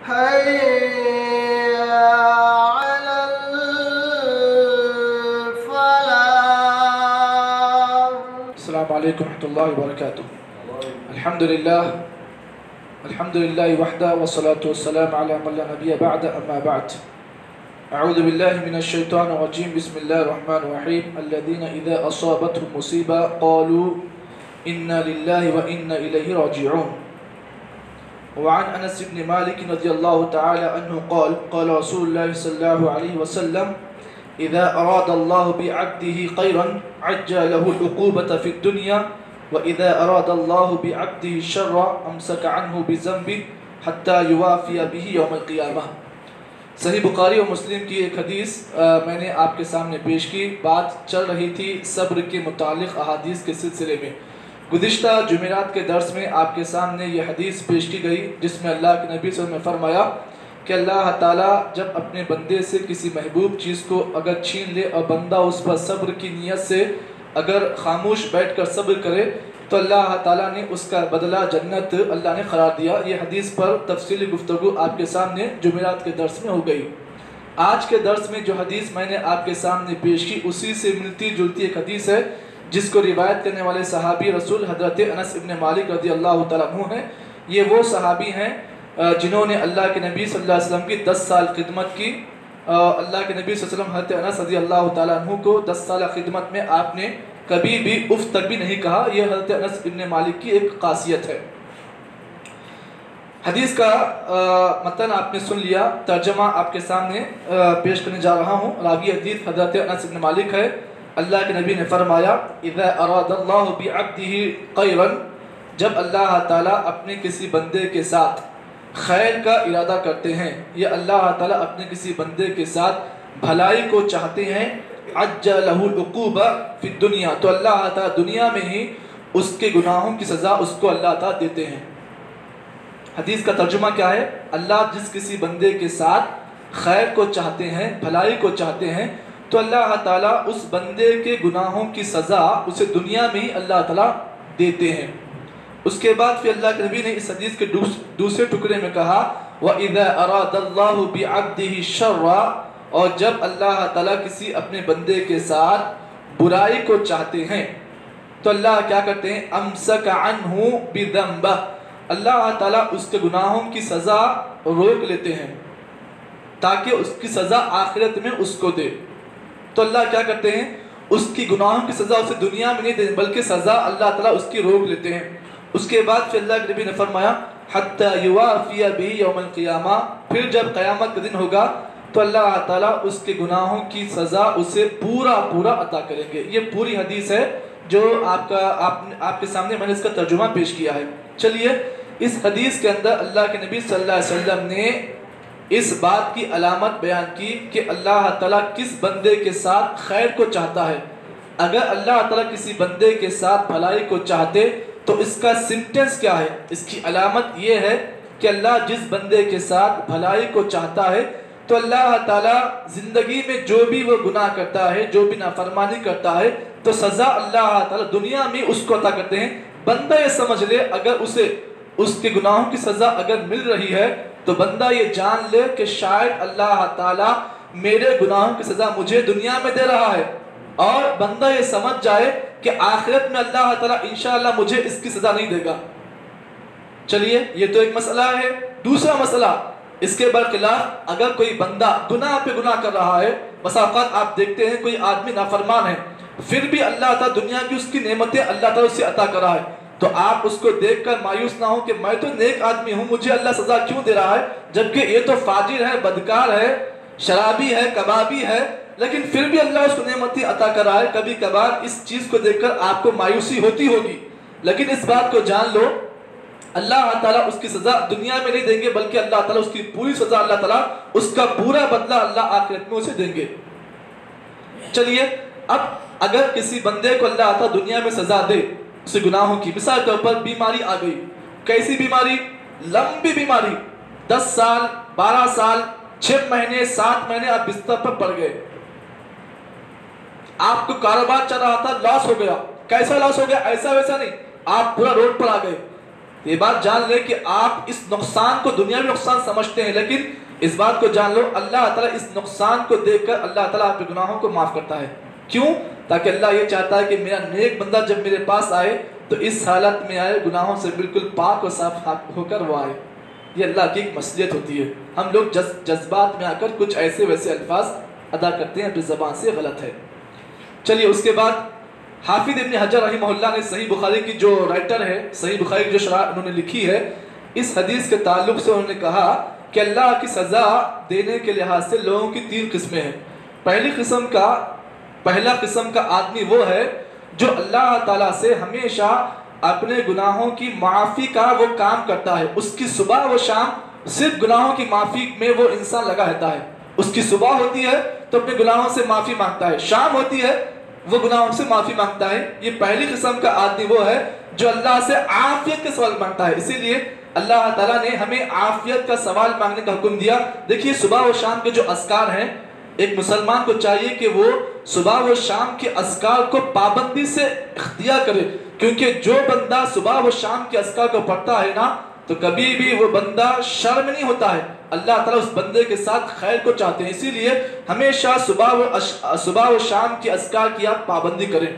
حي على الفلاح. السلام عليكم ورحمة الله وبركاته. الحمد لله وحده والصلاة والسلام على من لا نبي بعد أما بعد. أعوذ بالله من الشيطان الرجيم. بسم الله الرحمن الرحيم. الذين إذا أصابتهم مصيبة قالوا إنا لله وإنا إليه راجعون. وعن أنس بن مالك رضي الله تعالى عنه قال قال رسول الله صلى الله عليه وسلم إذا أراد الله بعبده خيرا عجل له العقوبة في الدنيا وإذا أراد الله بعبده الشر أمسك عنه بذنبه حتى يوافي به يوم القيامة. صحیح بخاری و مسلم کی ایک حدیث میں نے آپ کے سامنے پیش کی. بات چل رہی تھی صبر کے متعلق احادیث کے سلسلے میں. گزشتہ جمعرات کے درس میں آپ کے سامنے یہ حدیث پیش کی گئی جس میں اللہ کے نبی صلی اللہ علیہ وسلم نے فرمایا کہ اللہ تعالیٰ جب اپنے بندے سے کسی محبوب چیز کو اگر چھین لے اور بندہ اس پر صبر کی نیت سے اگر خاموش بیٹھ کر صبر کرے تو اللہ تعالیٰ نے اس کا بدلہ جنت اللہ نے قرار دیا. یہ حدیث پر تفصیلی گفتگو آپ کے سامنے جمعرات کے درس میں ہو گئی. آج کے درس میں جو حدیث میں نے آپ کے سامنے پیش کی اسی سے ملتی جلتی ایک حدیث ہے جس کو روایت کرنے والے صحابی رسول حضرت انس ابن مالک رضی اللہ تعالیٰ عنہ ہیں. یہ وہ صحابی ہیں جنہوں نے اللہ کے نبی صلی اللہ علیہ وسلم کی 10 سال خدمت کی. اللہ کے نبی صلی اللہ علیہ وسلم حضرت انس رضی اللہ تعالیٰ عنہ کو 10 سالہ خدمت میں آپ نے کبھی بھی اف تک بھی نہیں کہا. یہ حضرت انس ابن مالک کی ایک خاصیت ہے. حدیث کا متن آپ نے سن لیا. ترجمہ آپ کے سامنے پیش کرنے جا رہا ہوں. راوی حدیث حضرت انس ابن مالک ہے. اللہ کے نبی نے فرمایا اذا اراد اللہ بعبده خیرا جب اللہ تعالیٰ اپنے کسی بندے کے ساتھ خیر کا ارادہ کرتے ہیں یا اللہ تعالیٰ اپنے کسی بندے کے ساتھ بھلائی کو چاہتے ہیں عجل له العقوبہ فی الدنیا تو اللہ تعالیٰ دنیا میں ہی اس کے گناہوں کی سزا اس کو اللہ تعالیٰ دیتے ہیں. حدیث کا ترجمہ کیا ہے؟ اللہ جس کسی بندے کے ساتھ خیر کو چاہتے ہیں بھلائی کو چاہتے ہیں تو اللہ تعالیٰ اس بندے کے گناہوں کی سزا اسے دنیا میں ہی اللہ تعالیٰ دیتے ہیں. اس کے بعد پھر اللہ کے نبی نے اس حدیث کے دوسرے ٹکڑے میں کہا وَإِذَا أَرَادَ اللَّهُ بِعَبْدِهِ الشَّرَّ اور جب اللہ تعالیٰ کسی اپنے بندے کے ساتھ برائی کو چاہتے ہیں تو اللہ کیا کرتے ہیں أَمْسَكَ عَنْهُ بِذَنْبَهِ اللہ تعالیٰ اس کے گناہوں کی سزا روک لیتے ہیں تاکہ اس کی سزا آخرت میں اس کو دے. تو اللہ کیا کرتے ہیں اس کی گناہوں کی سزا اسے دنیا میں نہیں دیں بلکہ سزا اللہ تعالیٰ اس کی روک لیتے ہیں. اس کے بعد پھر اللہ کے نبی نے فرمایا حَتَّى يُوَافِيَ بِهِ يَوْمَ الْقِيَامَةِ پھر جب قیامت کا دن ہوگا تو اللہ تعالیٰ اس کے گناہوں کی سزا اسے پورا عطا کریں گے. یہ پوری حدیث ہے جو آپ کے سامنے میں نے اس کا ترجمہ پیش کیا ہے. چلیے اس حدیث کے اندر اللہ کے نبی صلی اللہ علیہ وسلم نے اس بات کی علامت بیان کی کہ اللہ تعالیٰ کس بندے کے ساتھ خیر کو چاہتا ہے. اگر اللہ تعالیٰ کسی بندے کے ساتھ بھلائی کو چاہتے تو اس کا سمٹنس کیا ہے؟ اس کی علامت یہ ہے کہ اللہ جس بندے کے ساتھ بھلائی کو چاہتا ہے تو اللہ تعالیٰ زندگی میں جو بھی وہ گناہ کرتا ہے جو بھی نافرمانی کرتا ہے تو سزا اللہ تعالیٰ دنیا میں اس کو عطا کرتے ہیں. بندہ یہ سمجھ لے اگر اسے اس کے گناہوں کی سزا اگر مل رہی ہے تو بندہ یہ جان لے کہ شاید اللہ تعالیٰ میرے گناہوں کی سزا مجھے دنیا میں دے رہا ہے اور بندہ یہ سمجھ جائے کہ آخرت میں اللہ تعالیٰ انشاءاللہ مجھے اس کی سزا نہیں دے گا. چلیے یہ تو ایک مسئلہ ہے. دوسرا مسئلہ اس کے برخلاف اگر کوئی بندہ گناہ پہ گناہ کر رہا ہے بسا اوقات آپ دیکھتے ہیں کوئی آدمی نافرمان ہے پھر بھی اللہ تعالیٰ دنیا کی اس کی نعمتیں اللہ تعالیٰ اسے عطا کر رہا ہے تو آپ اس کو دیکھ کر مایوس نہ ہو کہ میں تو نیک آدمی ہوں مجھے اللہ سزا کیوں دے رہا ہے جبکہ یہ تو فاجر ہے بدکار ہے شرابی ہے کبابی ہے لیکن پھر بھی اللہ اس کو نعمتیں عطا کر رہا ہے. کبھی کبھار اس چیز کو دیکھ کر آپ کو مایوسی ہوتی ہوگی لیکن اس بات کو جان لو اللہ تعالیٰ اس کی سزا دنیا میں نہیں دیں گے بلکہ اللہ تعالیٰ اس کی پوری سزا اللہ تعالیٰ اس کا پورا بدلہ اللہ آخرت میں اسے دیں گے. چلیے اب اگر کسی بندے کو اللہ تعالیٰ دنیا میں سزا دے اسے گناہوں کی مثال کے طور پر بیماری آ گئی. کیسی بیماری؟ لمبی بیماری 10 سال 12 سال 6 مہینے 7 مہینے آپ بستر پر پڑ گئے. آپ کو کاروبار چل رہا تھا لاس ہو گیا. کیسا لاس ہو گیا؟ ایسا ویسا نہیں آپ پورا روڈ پر آ گئے. یہ بات جان لیں کہ آپ اس نقصان کو دنیاوی نقصان سمجھتے ہیں، لیکن اس بات کو جان لو اللہ تعالیٰ اس نقصان کو دیکھ کر اللہ تعالیٰ آپ کے گناہوں کو معاف کرتا ہے۔ کیوں؟ تاکہ اللہ یہ چاہتا ہے کہ میرا نیک بندہ جب میرے پاس آئے تو اس حالت میں آئے گناہوں سے بالکل پاک و صاف ہو کر وہ آئے۔ یہ اللہ کی ایک مصلحت ہوتی ہے۔ ہم لوگ جذبات میں آ کر کچھ ایسے ویسے الفاظ ادا کرتے ہیں اپنی زبان سے، غلط ہے۔ چلیے اس کے بعد حافظ ابن حجر رحمہ اللہ نے صحیح بخاری کی جو رائٹر ہے، صحیح بخاری کی جو شرح انہوں نے لکھی ہے، اس حدیث کے تعلق سے انہوں نے کہا کہ اللہ کی سزا دینے کے لحاظ سے لوگوں کی 3 قسمیں ہیں۔ پہلا قسم کا آدمی وہ ہے جو اللہ تعالیٰ سے ہمیشہ اپنے گناہوں کی معافی کا وہ کام کرتا ہے۔ اس کی صبح و شام صرف گناہوں کی معافی میں وہ انسان لگا رہتا ہے۔ اس کی صبح ہوتی ہے تو اپنے گناہوں سے معافی مانگتا ہے، شام ہوتی ہے وہ گناہوں سے معافی مانگتا ہے۔ یہ پہلی قسم کا آدمی وہ ہے جو اللہ سے عافیت کا سوال مانگتا ہے۔ اسی لیے اللہ تعالیٰ نے ہمیں عافیت کا سوال مانگنے کا حکم دیا۔ دیکھیے صبح و شام کے جو اذکار ہیں، ایک مسلمان کو چاہیے کہ وہ صبح و شام کے اذکار کو پابندی سے اختیار کرے، کیونکہ جو بندہ صبح و شام کے اذکار کو پڑھتا ہے نا تو کبھی بھی وہ بندہ شرم نہیں ہوتا ہے، اللہ تعالیٰ اس بندے کے ساتھ خیر کو چاہتے ہیں۔ اسی لیے ہمیشہ صبح و شام کے اذکار کی آپ پابندی کریں۔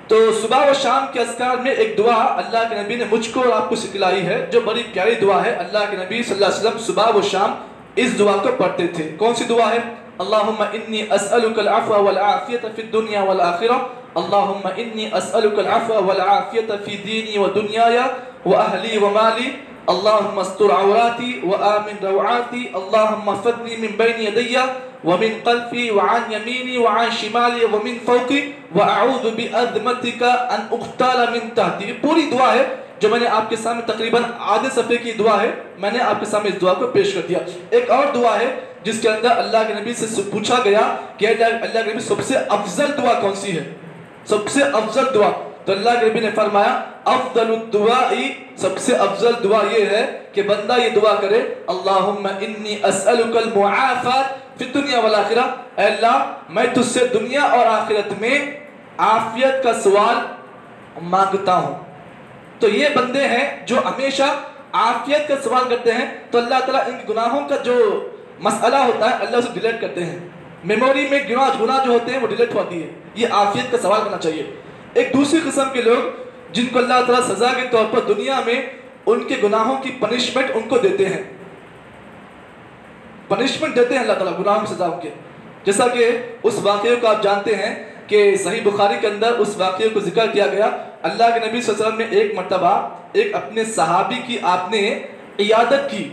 تو صبح و شام کے اذکار میں ایک دعا اللہ کے نبی نے مجھ کو اور آپ کو سکھلائی ہے جو بڑی پیاری دعا ہے۔ اللہ کے نبی صلی اللہ علیہ وسلم صبح و شام اس دعا کو پڑھتے تھے۔ کون سی دعا ہے؟ اللہم انی اسألک العفو والعافیت فی الدنیا والآخرہ، اللہم انی اسألک العفو والعافیت فی دینی و دنیای و اہلی و مالی، اللہم استر عوراتی و آمن روعاتی، اللہم فتنی من بین یدی ومن قلفی وعن یمینی وعن شمالی ومن فوقی واعوذ بعظمتک ان اقتال من تحتی۔ پوری دعا ہے جو میں نے آپ کے سامنے تقریباً آدھے صفحے کی دعا ہے، میں نے آپ کے سامنے اس دعا کو پیش کر دیا۔ ایک اور دعا ہے جس کے اندر اللہ کے نبی سے پوچھا گیا کہ اللہ کے نبی سب سے افضل دعا کون سی ہے؟ سب سے افضل دعا، تو اللہ کے نبی نے فرمایا افضل الدعاء، سب سے افضل دعا یہ ہے کہ بندہ یہ دعا کرے اللہم انی اسألک المعافات فی الدنیا والآخرہ، اے اللہ میں تجھ سے دنیا اور آخرت میں عافیت کا سوال مانگتا ہوں۔ تو یہ بندے ہیں جو ہمیشہ عافیت کا سوال کرتے ہیں، تو اللہ تعالیٰ ان گناہوں کا جو مسئلہ ہوتا ہے اللہ اسے ڈیلیٹ کرتے ہیں، میموری میں گناہ جو ہوتے ہیں وہ ڈیلیٹ ہوتی ہے۔ یہ عافیت کا سوال کرنا چاہیے۔ ایک دوسری قسم کے لوگ جن کو اللہ تعالیٰ سزا کے طور پر دنیا میں ان کے گناہوں کی پنشمنٹ ان کو دیتے ہیں، پنشمنٹ دیتے ہیں اللہ تعالیٰ گناہوں کی سزا کے، جیسا کہ اس واقعے کو آپ جانتے ہیں کہ صحیح بخاری کے اندر اس واقعے کو ذکر کیا گیا۔ اللہ کے نبی صلی اللہ علیہ وسلم نے ایک مرتبہ ایک اپنے صحابی کی آپ نے عیادت کی،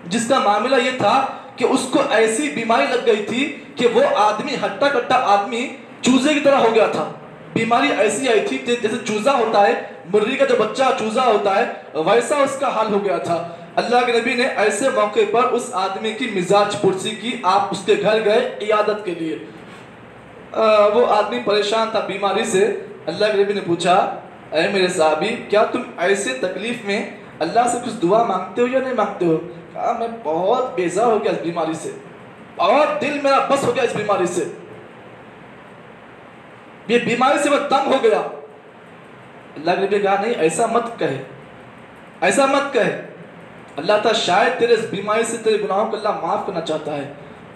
جس کا معاملہ یہ تھا کہ اس کو ایسی بیماری لگ گئی تھی کہ وہ آدمی ہٹا کٹا آدمی چوزے کی طرح ہو گیا تھا۔ بیماری ایسی آئی تھی جیسے چوزا ہوتا ہے، مرغی کا جو بچہ چوزا ہوتا ہے، ویسا اس کا حال ہو گیا تھا۔ اللہ کے نبی نے ایسے موقع پر اس آدمی کی مزاج پرسی کی، آپ اس کے گھر گئے عیادت کے لیے۔ وہ آدمی پریشان تھا بیماری سے۔ اللہ کے نبی نے پوچھا اے میرے صحابی کیا تم ایسے تکلیف میں اللہ سے کچھ دعا مانگتے ہو یا نہیں مانگتے ہو؟ کہا میں بہت بیزار ہو گیا اس بیماری سے، بہت دل میرا بس ہو گیا اس بیماری سے، یہ بیماری سے میں تنگ ہو گیا۔ اللہ کے نبی نے کہا نہیں ایسا مت کہے، ایسا مت کہے، اللہ تعالیٰ شاید تیرے اس بیماری سے تیرے گناہوں کو اللہ معاف کرنا چاہتا ہے۔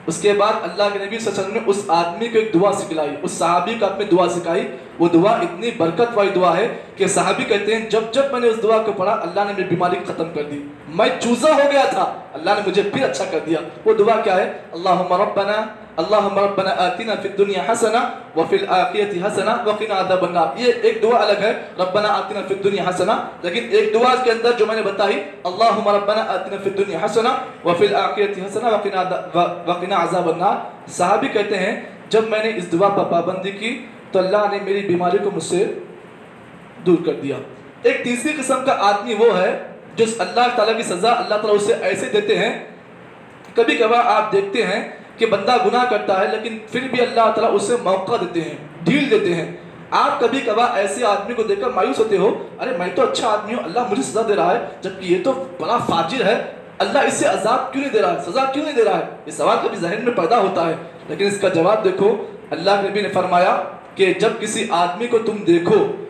اس کے بعد اللہ کے نبی صلی اللہ علیہ وسلم نے اس آدمی کو ایک دعا سکھلائی، اس صحابی کو اپنے دعا سکھائی۔ وہ دعا اتنی برکت والی دعا ہے کہ صحابی کہتے ہیں جب میں نے اس دعا کو پڑھا اللہ نے میری بیماری ختم کر دی، میں چوزا ہو گیا تھا اللہ نے مجھے پھر اچھا کر دیا۔ وہ دعا کیا ہے؟ اللہم ربنا آتنا فی الدنیا حسنہ وفی الآخرۃ حسنہ وقنا عذاب النار۔ یہ ایک دعا الگ ہے ربنا آتنا فی الدنیا حسنہ، لیکن ایک دعا کے اندر جو میں نے بتائی اللہم ربنا آتنا فی الدنیا حسنہ وفی الآخرۃ حسنہ وقنا عذاب النار، صحابی کہتے ہیں جب میں نے اس دعا پر پابندی کی تو اللہ نے میری بیماری کو مجھ سے دور کر دیا۔ ایک تیسری قسم کا آدمی وہ ہے جو اللہ تعالیٰ کی سزا اللہ تعالیٰ اسے ایسے دیتے ہیں، کبھی کبھار آپ دیکھتے ہیں کہ بندہ گناہ کرتا ہے لیکن پھر بھی اللہ تعالیٰ اسے موقع دیتے ہیں، ڈھیل دیتے ہیں۔ آپ کبھی کبھار ایسے آدمی کو دیکھ کر مایوس ہوتے ہو، ارے میں تو اچھا آدمی ہوں اللہ مجھے سزا دے رہا ہے، جبکہ یہ تو بڑا فاجر ہے، اللہ اس سے عذاب کیوں نہیں دے رہا ہے، سزا کیوں نہیں دے رہا ہے؟ یہ سوال کبھی ذہن میں پیدا ہوتا ہے، لیکن اس کا جواب دیکھو اللہ کے نبی نے فرمایا کہ جب کسی آدمی کو تم دیکھو